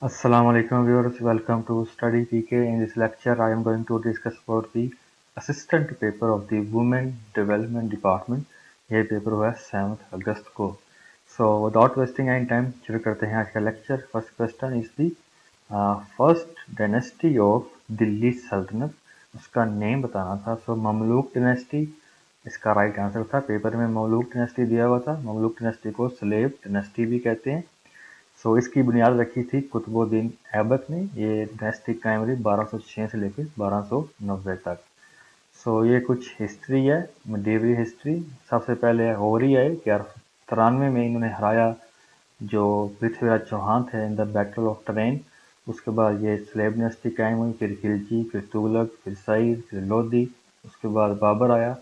Assalamu alaikum viewers, welcome to Study PK. In this lecture, I am going to discuss about the assistant paper of the Women Development Department. ये paper हुआ है 7 अगस्त को. So without wasting any time, शुरू करते हैं आज का lecture. First question is the first dynasty of Delhi सल्तनत. उसका नेम बताना था. So ममलूक dynasty इसका राइट आंसर था. पेपर में ममलूक dynasty दिया हुआ था. ममलूक dynasty को स्लेव dynasty भी कहते हैं. सो इसकी बुनियाद रखी थी कुतुबुद्दीन ऐबक ने. ये डायनेस्टी कायम रही 1206 से लेकर 1290 तक. सो ये कुछ हिस्ट्री है, मिडीवल हिस्ट्री. सबसे पहले होरी आए 1193 में इन्होंने हराया जो पृथ्वीराज चौहान थे in the battle of train. उसके बाद ये स्लेब डायनेस्टी कायम हुई, फिर खिलजी, फिर तुगलक, फिर सईद, फिर लोधी. उसके बाद बाबर आया,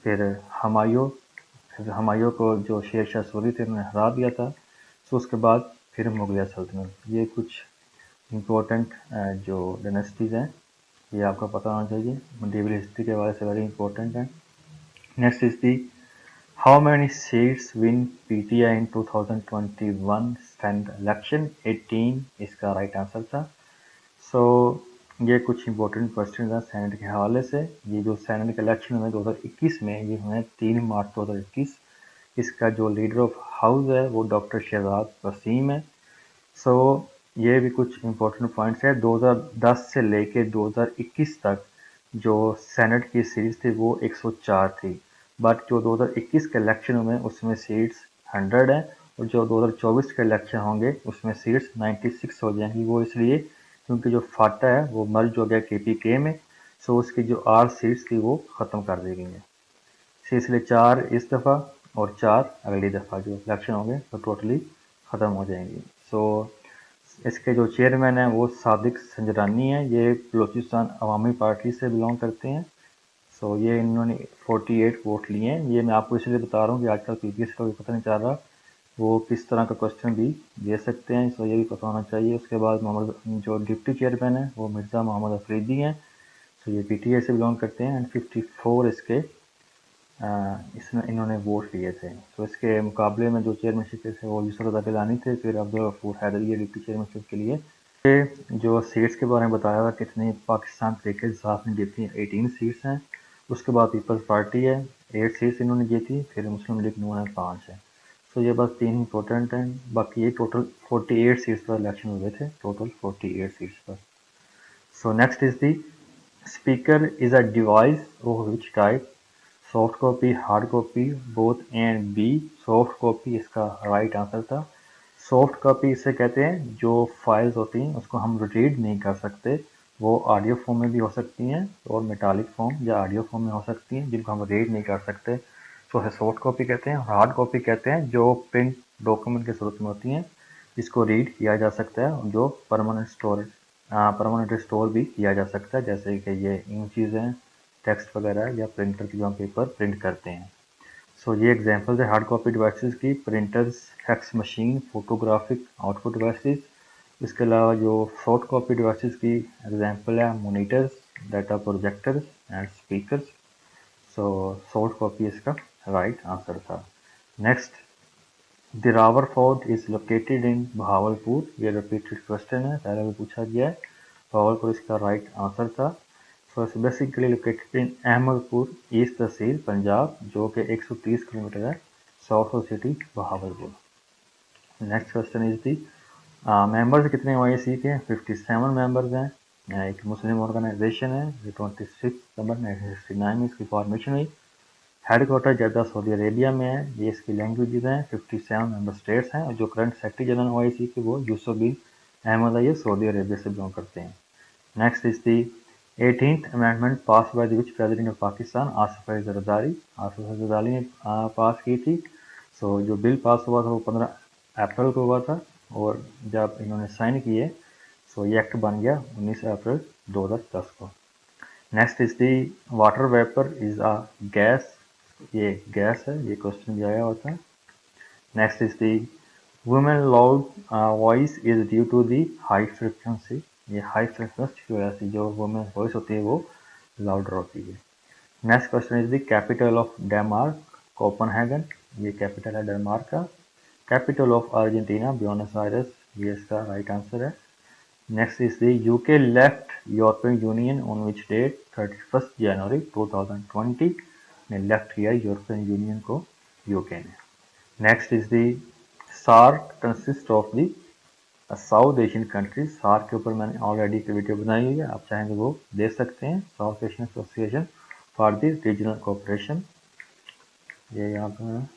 फिर हमायूं को जो शेर शाह सूरी थे उन्होंने हरा दिया था. सो उसके बाद फिर मुगलिया सल्तनत. ये कुछ इम्पोर्टेंट जो डायनेस्टीज हैं ये आपको पता होना चाहिए. मिडीवल हिस्ट्री के हवाले से वेरी इंपॉर्टेंट है. Next is the how many seats win PTI in 2021 stand election. 18 इसका राइट आंसर था. सो ये कुछ इंपॉर्टेंट क्वेश्चन था सेनेट के हवाले से. ये जो सेनेट के इलेक्शन हुए 2021 में, ये हुए 3 मार्च 2021. इसका जो लीडर ऑफ हाउस है वो डॉक्टर शहजाद वसीम है. सो ये भी कुछ इंपॉर्टेंट पॉइंट्स है. 2010 से लेके 2021 तक जो सेनेट की सीट्स थी वो 104 थी, बट जो 2021 के इलेक्शन में उसमें सीट्स 100 है, और जो 2024 के इलेक्शन होंगे उसमें सीट्स 96 हो जाएंगी. वो इसलिए क्योंकि जो फाटा है वो मर्ज हो गया केपीके में. सो उसकी जो 8 सीट्स थी वो ख़त्म कर दी गई हैं. इसलिए 4 इस दफ़ा और 4 अगली दफ़ा जो इलेक्शन होंगे तो टोटली ख़त्म हो जाएंगी. सो इसके जो चेयरमैन हैं वो सादिक संजरानी हैं. ये बलूचिस्तान अवामी पार्टी से बिलोंग करते हैं. सो ये इन्होंने 48 वोट लिए हैं. ये मैं आपको इसलिए बता रहा हूँ कि आजकल पीपीएस को भी पता नहीं चल रहा वो किस तरह का क्वेश्चन भी दे सकते हैं. सो ये भी पता होना चाहिए. उसके बाद मोहम्मद जो डिप्टी चेयरमैन है वो मिर्ज़ा मोहम्मद अफरीदी हैं. सो ये पीटीआई से बिलोंग करते हैं. एंड 54 इसके इसमें इन्होंने वोट लिए थे. तो इसके मुकाबले में जो चेयरमैनशिप के थे वो यूसुफ रज़ा गिलानी थे, फिर अब्दुल गफूर हैदरी डिप्टी चेयरमैनशिप के लिए. ये जो सीट्स के बारे में बताया था कितनी पाकिस्तान तहरीक इंसाफ ने जीती हैं, 18 सीट्स हैं. उसके बाद पीपल्स पार्टी है, 8 सीट्स इन्होंने जीती. फिर मुस्लिम लीग नून है 5 है. सो ये बस 3 इंपॉर्टेंट हैं. बाकी ये टोटल 48 सीट्स पर इलेक्शन हुए थे, टोटल 48 सीट्स पर. So next is the speaker is a device of which type. Soft copy, hard copy, both and B. Soft copy इसका राइट आंसर था. सॉफ्ट कॉपी इसे कहते हैं जो फाइल्स होती हैं उसको हम रीड नहीं कर सकते. वो ऑडियो फॉर्म में भी हो सकती हैं और मेटालिक फॉर्म या ऑडियो फॉर्म में हो सकती हैं जिनको हम रीड नहीं कर सकते. तो उसे सॉफ्ट कॉपी कहते हैं. हार्ड कॉपी कहते हैं जो प्रिंट डॉक्यूमेंट की सूरत में होती हैं जिसको रीड किया जा सकता है, जो परमानेंट स्टोर भी किया जा सकता है, जैसे कि ये इमेजेस हैं, टेक्स्ट वगैरह, या प्रिंटर की जो हम पेपर प्रिंट करते हैं. सो ये एग्जांपल्स है हार्ड कॉपी डिवाइसेस की. Printers, fax machine, photographic output devices. इसके अलावा जो सॉफ्ट कॉपी डिवाइसेस की एग्जांपल है monitors, data projectors and speakers. So soft copy इसका राइट आंसर था. Next, Derawar fort is located in Bahawalpur. ये रिपीटेड क्वेश्चन है, पहले भी पूछा गया है. बहावलपुर इसका राइट आंसर था. So it's basically located in Ahmedpur, East tehsil, Punjab, जो कि 130 किलोमीटर है south of city Bahawalpur. Next question is the members कितने ओआईसी के. 57 मेंबर्स हैं. एक मुस्लिम ऑर्गेनाइजेशन है. ये 26 नवंबर 1969 में इसकी फॉर्मेशन हुई. हेडक्वार्टर जद्दा सऊदी अरेबिया में है. ये इसकी लैंग्वेजेस हैं. 57 मेंबर स्टेट्स हैं. और जो करंट सेक्रेटरी जनरल ओआईसी के वो यूसुफ बिन अहमद है, ये सऊदी अरेबिया से बिलोंग करते हैं. Next is the 18th amendment pass by the which president of Pakistan. Asif Ali Zardari. Asif Ali Zardari ने पास की थी. सो जो बिल पास हुआ था वो 15 अप्रैल को हुआ था, और जब इन्होंने साइन किए सो ये एक्ट बन गया 19 अप्रैल 2010 को. Next is the water vapour is a gas. ये गैस है, ये क्वेश्चन भी आया होता है. Next is the women loud voice is due to the high frequency. ये हाई फ्रिक्वेंसी की वजह से जो वुमेन वॉइस होती है वो लाउडर होती है. Next question is the capital of Denmark. Copenhagen, ये कैपिटल है डेनमार्क का. Capital of Argentina, Buenos. ये इसका राइट आंसर है. Next is the UK left European Union on which date 31 जनवरी 2020 ने लेफ्ट किया यूरोपियन यूनियन को यूके ने। Next is the SAARC consist of the South Asian countries. SAARC के ऊपर मैंने ऑलरेडी एक वीडियो बनाई हुई है, आप चाहें तो वो देख सकते हैं। South Asian association for the regional cooperation, ये यहाँ पर।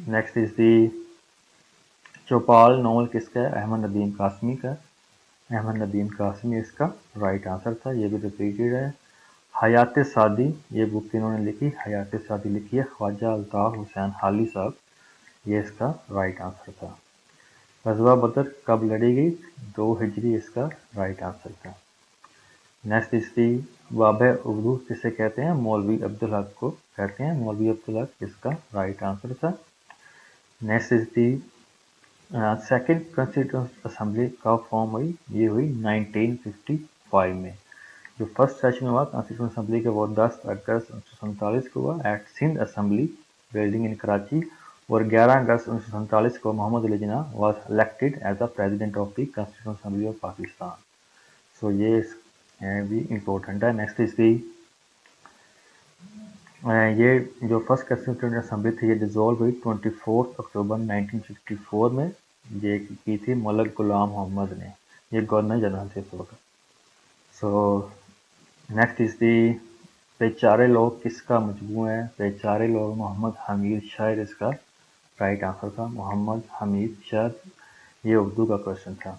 Next is the Chaupal novel किसका है? अहमद नदीम कासमी का। अहमद नदीम कासमी इसका राइट आंसर था, ये भी रिपीटेड है। हयात सादी, ये बुक इन्होंने लिखी, हयात सादी लिखी है ख्वाजा अल्ताफ हुसैन हाली साहब, ये इसका राइट आंसर था। ग़ज़वा बदर कब लड़ी गई? 2 हिजरी इसका राइट आंसर था। नेक्स्ट इसकी बाब उर्दू किसे कहते हैं? मौलवी अब्दुल हक को कहते हैं, मौलवी अब्दुल हक इसका राइट आंसर था। Next is the second constituent assembly कब फॉर्म हुई? ये हुई 1955 में। जो फर्स्ट सेशन हुआ कॉन्स्टिट्यूंट असेंबली का वो 10 अगस्त 1947 को हुआ at Sindh assembly building in Karachi, और 11 अगस्त 1947 को Mohammad Ali Jinnah was elected as the president of the constituent assembly of Pakistan. So ये भी इम्पोर्टेंट है। नेक्स्ट इज दी ये जो फर्स्ट कॉन्स्टिट्यूंट असेंबली थी ये डिसॉल्व हुई 24 अक्टूबर 1954 में, ये की थी मलक गुलाम मोहम्मद ने, ये गवर्नर जनरल थे इस वक्त। सो नेक्स्ट इज दी बेचारे लोग किसका मजमूआ है? बेचारे लोग मोहम्मद हमीद शायर इसका राइट आंसर था, मोहम्मद हमीद शायर, ये उर्दू का क्वेश्चन था।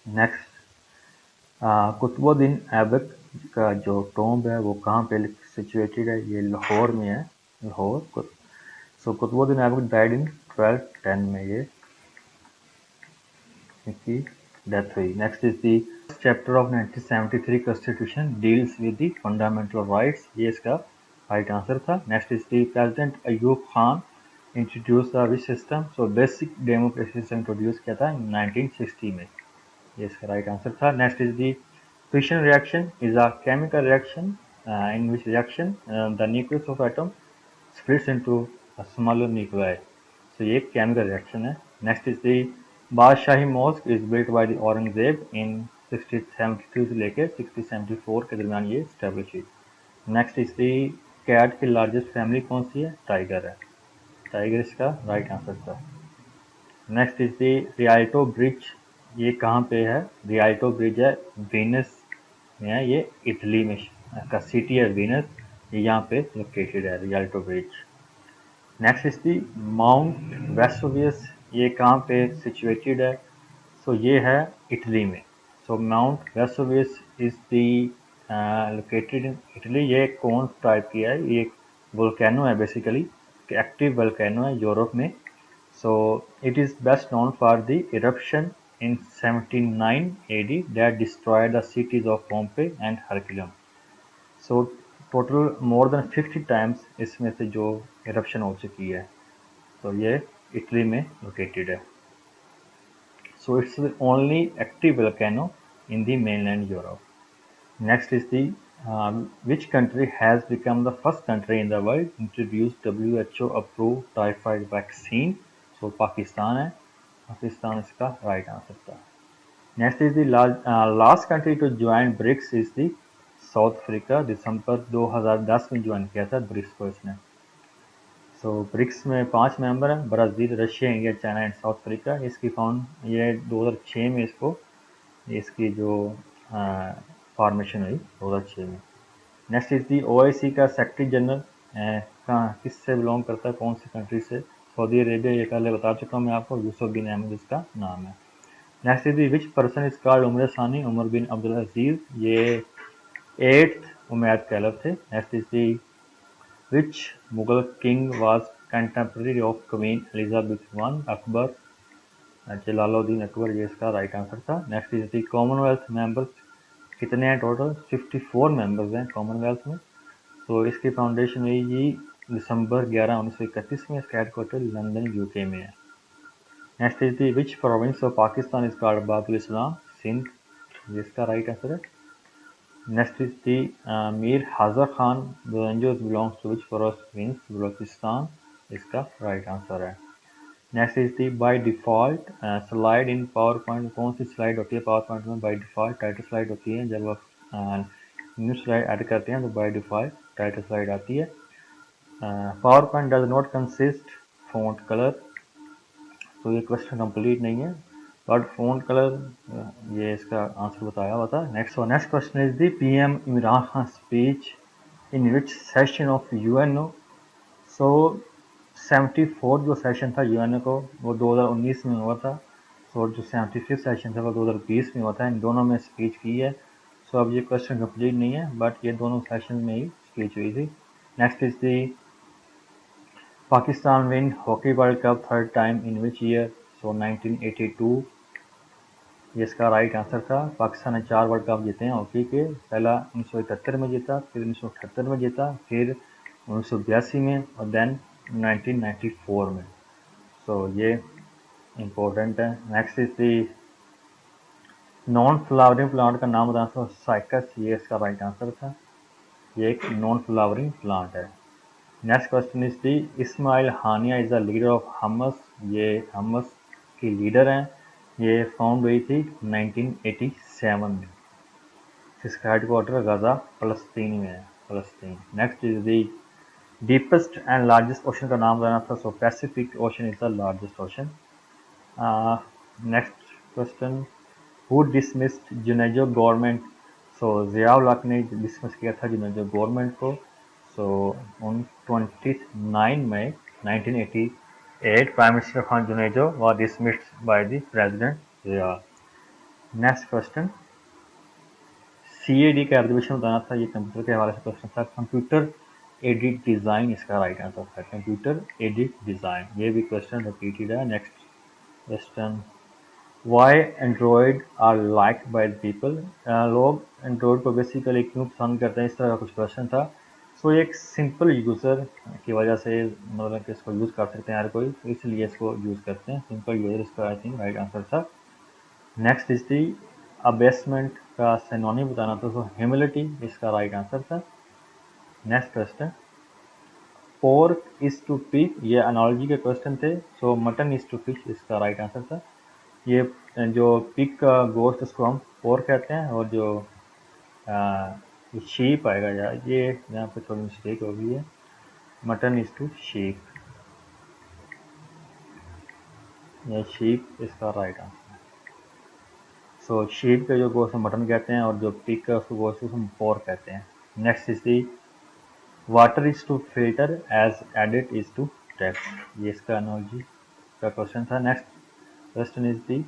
नेक्स्ट कुतुबुद्दीन ऐबक का जो टॉम्ब है वो कहाँ पे सिचुएटेड है? ये लाहौर में है, लाहौर। सो कुतुबुद्दीन ऐबक डाइड इन 1210 में ये इनकी डेथ हुई। Next is the chapter of 1973 constitution deals with the fundamental rights, ये इसका राइट आंसर था। Next is the president Ayub Khan introduce the which system? So basic democracy system introduce किया था 1960 में, ये इसका राइट आंसर था। Next is the fission reaction is a chemical reaction in which reaction the nucleus of atom splits into a smaller nuclei. So ये chemical reaction है। Next is the Badshahi mosque is built by the Aurangzeb in 1673 से लेकर 1674 के दरमियान ये establish हुई। Next is the cat की largest family कौन सी है? टाइगर है, टाइगर इसका राइट आंसर था। Next is the Rialto bridge, ये कहाँ पे है? रियाल्टो ब्रिज है वीनस में है, ये इटली में का सिटी है वीनस, ये यहाँ पे लोकेटेड है Rialto bridge. Next is the mount Vesuvius, ये कहाँ पे सिचुएटेड है? सो ये है इटली में। So Mount Vesuvius is the located in Italy. ये कौन टाइप की है? ये वोल्केनो है बेसिकली, एक्टिव वोल्केनो है यूरोप में। So it is best known for the eruption in 79 AD that destroyed the cities of Pompeii and Herculaneum. So total more than 50 times इसमें से जो eruption हो चुकी है, तो ये इटली में located है। So it's the only active volcano in the mainland Europe. Next is the which country has become the first country in the world to introduce WHO approved typhoid vaccine? So Pakistan है, पाकिस्तान इसका right answer था। Next is the last country to join BRICS is the South Africa, दिसंबर 2010 में join किया था BRICS को इसने। सो BRICS में 5 मेंबर हैं, Brazil, Russia, India, China and south Africa. इसकी ये 2006 में इसकी जो फॉर्मेशन हुई 2006 में। नेक्स्ट इज दी OIC का सेक्रेटरी जनरल कहाँ किससे बिलोंग करता है, कौन सी कंट्री से? सऊदी अरेबिया, ये पहले बता चुका हूँ मैं आपको, यूसुफ बिन अहमद इसका नाम है। Next is the which person is called Umar Sani, Umar बिन अब्दुल अजीज, ये 8th उमैद कैलर थे। Next is the which Mughal king was contemporary of queen Elizabeth I, Akbar, Jalaluddin Akbar, ये इसका राइट आंसर था। Next is the Commonwealth members कितने हैं टोटल? 54 मेंबर्स हैं Commonwealth में। तो इसकी फाउंडेशन हुई दिसंबर 11, 1931 में। इसका हेडक्वार्टर लंदन यूके में है। Next is the which province of Pakistan is called Babul Islam, Sindh, जिसका राइट आंसर है। Next is the Mir Hazar Khan belongs to which province, Balochistan, इसका राइट आंसर है। Next is the by default slide in PowerPoint, कौन सी slide होती है पावर पॉइंट में? By default title slide होती है। जब आप न्यू स्लाइड ऐड करते हैं तो बाय डिफ़ॉल्ट टाइटल स्लाइड आती है। Power point does not consist font colour, तो ये क्वेश्चन कंप्लीट नहीं है, बट फ़ॉन्ट कलर ये इसका आंसर बताया हुआ था। Next question is the PM Imran Khan speech in which session of UNO. So 74 जो सेशन था यूएनओ को वो 2019 में हुआ था। सो जो 75 सेशन था वो 2020 में हुआ था। इन दोनों में स्पीच की है। सो अब ये क्वेश्चन कंप्लीट नहीं है, बट ये दोनों सेशन में ही स्पीच हुई थी। Next is the Pakistan win hockey world cup third time in which year? So 1982 ये इसका राइट आंसर था। पाकिस्तान ने 4 वर्ल्ड कप जीते हैं हॉकी के। पहला 1971 में जीता, फिर 1978 में जीता, फिर 1982 में और देन 1994 में। सो ये इम्पोर्टेंट है। Next is the non flowering plant का नाम बताना था। साइकस ये इसका राइट आंसर था। ये एक नॉन फ्लावरिंग प्लांट है। Next question is the Ismail Haniyeh is the leader of Hamas. ये हमस की लीडर हैं। ये फाउंड हुई थी 1987 में। इसका हेडक्वार्टर गजा फलस्तीन में है, फलस्तीन। Next is the deepest and largest ocean का नाम बताना था। So Pacific ocean is the largest ocean. Next question who dismissed Junejo government? So Ziaul Haq ने डिसमिस किया था जुनेजो गवर्नमेंट को। सो ऑन 29 मई 1988 prime minister Khan Junejo was dismissed by the president Zia. Next question CAD का एब्रिविएशन बताना था। ये कंप्यूटर के हवाले से क्वेश्चन था। कंप्यूटर एडिड डिज़ाइन इसका राइट आंसर था। कंप्यूटर एडिड डिज़ाइन, ये भी क्वेश्चन रिपीटेड है। Next question why Android are like by people? लोग एंड्रॉयड को बेसिकली क्यों पसंद करते हैं, इस तरह का कुछ क्वेश्चन था। सो एक सिंपल यूज़र की वजह से, मतलब कि इसको यूज़ कर सकते हैं हर कोई, तो इसलिए इसको यूज़ करते हैं। सिंपल यूज़र इसका आई थिंक राइट आंसर था। नेक्स्ट इज दी अबेसमेंट का सिनोनिम बताना था। सो ह्यूमिलिटी इसका राइट आंसर था। Next question pork is to pig, ये एनालॉजी के क्वेश्चन थे। So mutton is to fish इसका राइट आंसर था। ये जो पिग का गोश्त उसको हम पोर्क कहते हैं, और जो शीप आएगा यार, ये यहाँ पे थोड़ी मिस्टेक हो गई है, मटन इज टू शीप, ये शीप इसका राइट आंसर है। सो शीप के जो गोश्त हम मटन कहते हैं, और जो पिग का उसको गोश्त हम पोर्क कहते हैं। Next is the water is to filter as edit is to text, ये इसका एनालॉजी का क्वेश्चन था। Next question is the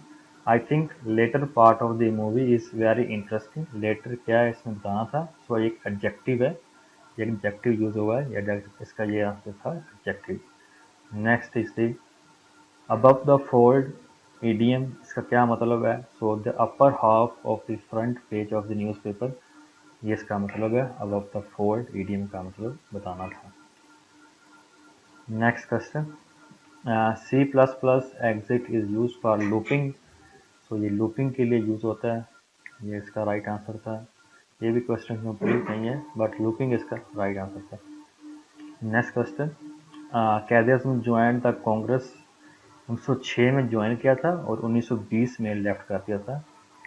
I think latter part of the movie is very interesting. Latter क्या है इसमें बताना था। सो एक एडजेक्टिव है, एक एडजेक्टिव यूज हुआ है, इसका ये आंसर था adjective. Next is the above the fold idiom, इसका क्या मतलब है? So the upper half of the front page of the newspaper, ये इसका मतलब है। अबव द फोल्ड ईडियम का मतलब बताना था। Next question C++ exit is use for looping. So ये लूपिंग के लिए यूज होता है, ये इसका राइट आंसर था। ये भी क्वेश्चन कंप्लीट नहीं है, बट लूपिंग इसका राइट आंसर था। Next question Quaid-e-Azam join the Congress, 1906 में ज्वाइन किया था और 1920 में लेफ्ट कर दिया था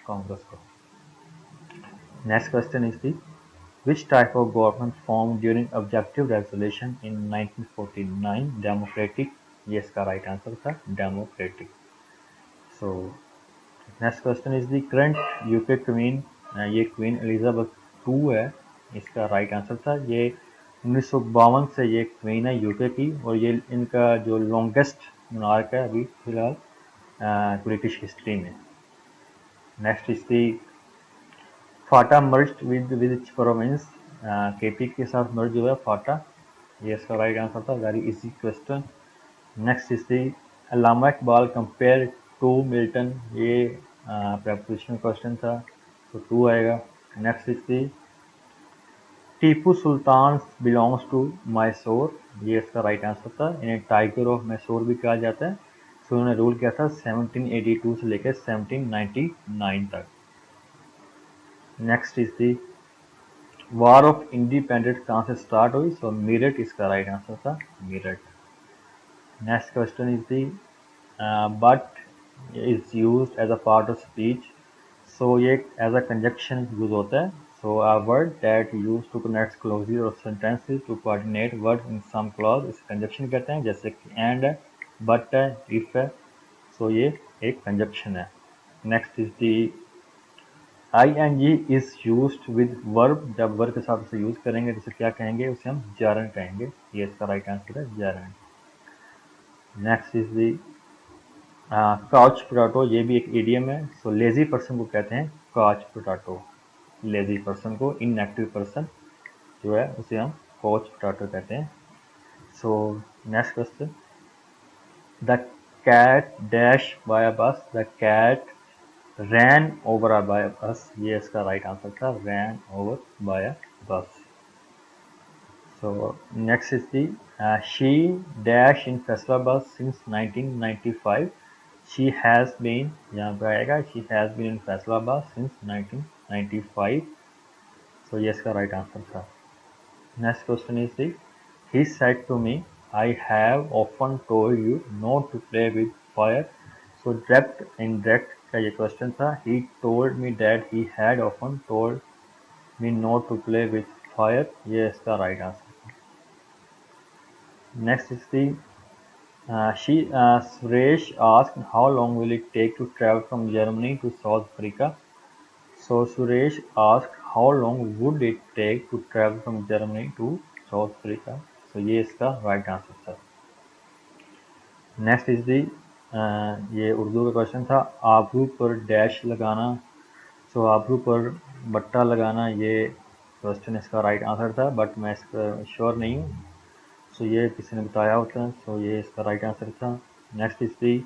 कांग्रेस को। Next question is the which type of government form during objective resolution in 1949? Democratic, ये इसका राइट आंसर था, democratic. So next question is the current UK queen, ये क्वीन एलिजाबेथ 2 है, इसका राइट आंसर था। ये 1952 से ये क्वीन है यूके की, और ये इनका जो लॉन्गेस्ट मोनार्क है अभी फिलहाल ब्रिटिश हिस्ट्री में। Next is the FATA merged with which province? KP के साथ मर्ज हुआ है फाटा, ये इसका राइट आंसर था। Very easy question. Next is the Allama Iqbal compare to Milton, ये प्रपोजिशनल क्वेश्चन था, तो 2 आएगा। Next is the Tipu Sultan belongs to Mysore, ये इसका राइट आंसर था। इन्हें टाइगर ऑफ मैसूर भी कहा जाता है। सो उन्होंने रूल किया था 1782 से लेकर 1799 तक। Next is the war of independence कहाँ से स्टार्ट हुई? सो मीरठ इसका राइट आंसर था, Meerut. Next question is the but is used as a part of speech. So ये as a conjunction use होता है. So a word that used to connect clauses or sentences to coordinate words in some clause इसे conjunction कहते हैं, जैसे कि and है, but है, if है. So ये एक conjunction है. Next is the ing is used with verb. जब वर्ब के साथ उसे यूज करेंगे तो उसे क्या कहेंगे, उसे हम gerund कहेंगे. ये इसका राइट आंसर है, gerund. Next is the couch potato. ये भी एक इडियम है. सो लेजी पर्सन को कहते हैं काउच पोटैटो. लेजी पर्सन को, इनएक्टिव पर्सन जो है उसे हम काउच पोटैटो कहते हैं. So next question, the cat dash by a bus. The cat ran over a by bus. ये इसका राइट आंसर था, रैन ओवर बाय अ बस. So next is the she dash in Faisalabad since 1995. She has been, यहाँ पे आएगा she has been in Faisalabad since 1995. So yes का right answer था. Next question is the he said to me, I have often told you not to play with fire. So direct indirect का ये question था. He told me that he had often told me not to play with fire. ये इसका right answer. Next is the Suresh asked how long will it take to travel from Germany to South Africa. So Suresh asked how long would it take to travel from Germany to South Africa. So ये इसका right answer था. Next is the ये उर्दू का question था. आबरू पर dash लगाना. So आबरू पर बट्टा लगाना, ये क्वेश्चन इसका राइट आंसर था, बट मैं इसका श्योर नहीं हूँ. सो ये किसी ने बताया होता है. सो ये इसका राइट आंसर था. नेक्स्ट इज दी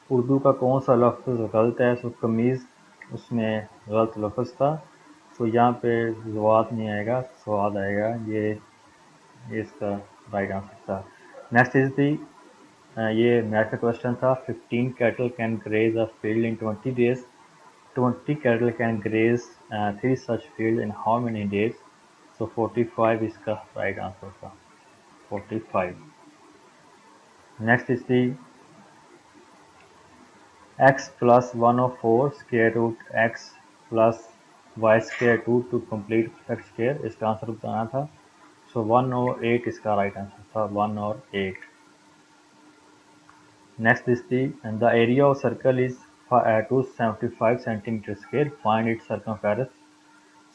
उर्दू का कौन सा लफ्ज़ गलत है. सो कमीज़ उसमें गलत लफ्ज़ था. सो यहाँ पे ज़वाद नहीं आएगा, स्वाद आएगा. ये इसका राइट आंसर था. नेक्स्ट इज दी ये मैथ का क्वेश्चन था. 15 cattle can graze a field in 20 days. 20 cattle can graze 3 such fields in how many days? So 45 इसका राइट आंसर था. 45. Next is the x plus 1/4 square root x plus y square 2 to complete perfect square. इसका answer बताना था. So 1/8 इसका right answer था, 1/8. Next is the area of circle is 275 centimeter square. Find its circumference.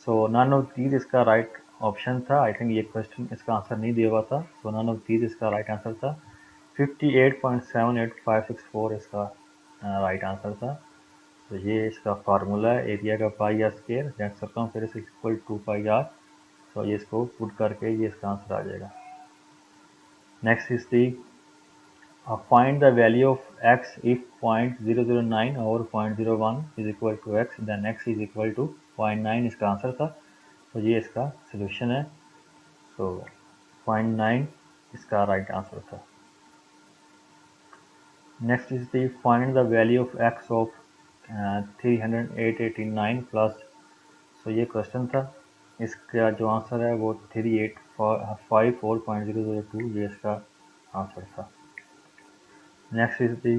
So none of these इसका right option था. I think ये question इसका answer नहीं दिया हुआ था. सो नन ऑफ दीज इसका राइट आंसर था. 58.78564 इसका राइट आंसर था. तो ये इसका फार्मूला है एरिया का pi R square that circumference is equal to pi R. तो ये इसको पुट करके ये इसका आंसर आ जाएगा. Next is the find the value of x if 0.009 और 0.01 is equal to x, then x is equal to 0.9 इसका आंसर था. तो ये इसका सोल्यूशन है. सो 0.9 इसका राइट आंसर था. Next is the find the value of X of 389 plus. So ये क्वेश्चन था. इसका जो आंसर है वो 3854.002. ये इसका आंसर था. Next is the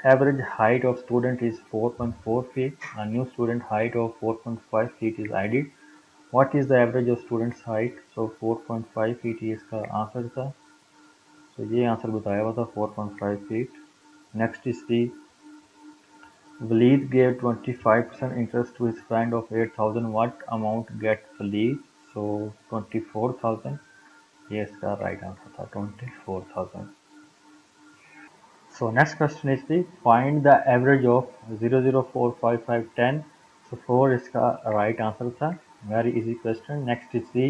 average height of student is 4.4 feet. A new student height of 4.5 feet is added. What is the average of student's height? So 4.5 feet ये इसका आंसर था. So ये आंसर बताया हुआ था 4.5 feet. Next is the Walid gave 25% interest to his friend of 8,000. What amount gets Walid? So 24,000. ये इसका right answer था, 24,000. So next question is the find the average of 0, 0, 4, 5, 5, 10. So 4 इसका right answer था. Very easy question. Next is the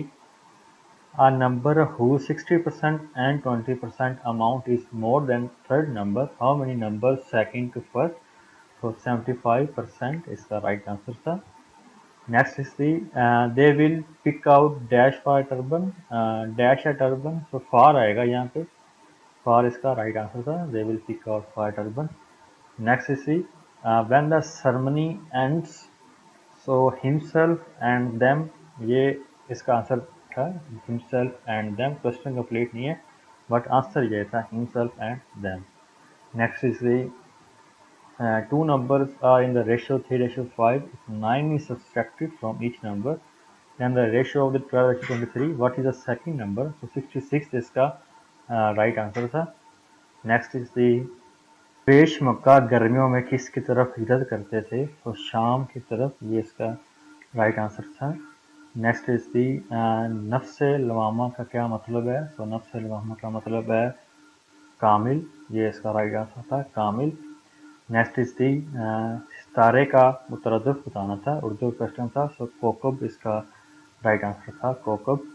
a number whose 60% and 20% amount is more than third number. How many numbers second to first? So 75% इसका right answer था. Next is the they will pick out dash for turban. Dash या turban. So far आएगा यहाँ पे. For इसका right answer था. They will pick out for turban. Next is see when the ceremony ends. So himself and them, ये इसका answer था. Himself and them question complete नहीं है, बट आंसर ये था himself and them. Next is the two numbers are in the ratio 3:5. If 9 is subtracted from each number, then the ratio of the 12:23. What is the second number? So 66 इसका right answer था. Next is the पेश मक्का गर्मियों में किसकी तरफ हिजरत करते थे? तो शाम की तरफ. ये इसका राइट आंसर था. नेक्स्ट इज दी नफ्स लवामा का क्या मतलब है? तो नफ्स लवामा का मतलब है कामिल. ये इसका राइट आंसर था, कामिल. नेक्स्ट इज दी सितारे का मुतरद्दिफ बताना था, उर्दू क्वेश्चन था. सो कोकब इसका राइट आंसर था, कोकब.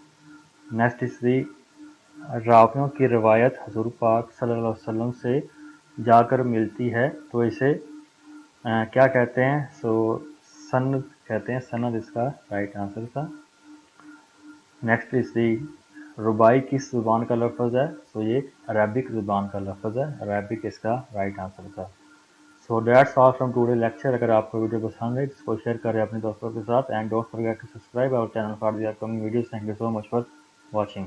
नेक्स्ट इज दी रावियों की रिवायत हुजूर पाक सल्लल्लाहु अलैहि वसल्लम से जाकर मिलती है तो इसे क्या कहते हैं? सो सनद कहते हैं, सनद इसका राइट आंसर था. नेक्स्ट इज दी रुबाई किस जुबान का लफ्ज़ है? सो ये अरबिक जुबान का लफ्ज़ है, अरबिक इसका राइट आंसर था. So that's all from today lecture. अगर आपको वीडियो पसंद है तो इसको शेयर करें अपने दोस्तों के साथ. And don't forget to subscribe our channel for the upcoming videos. Thank you so much for watching.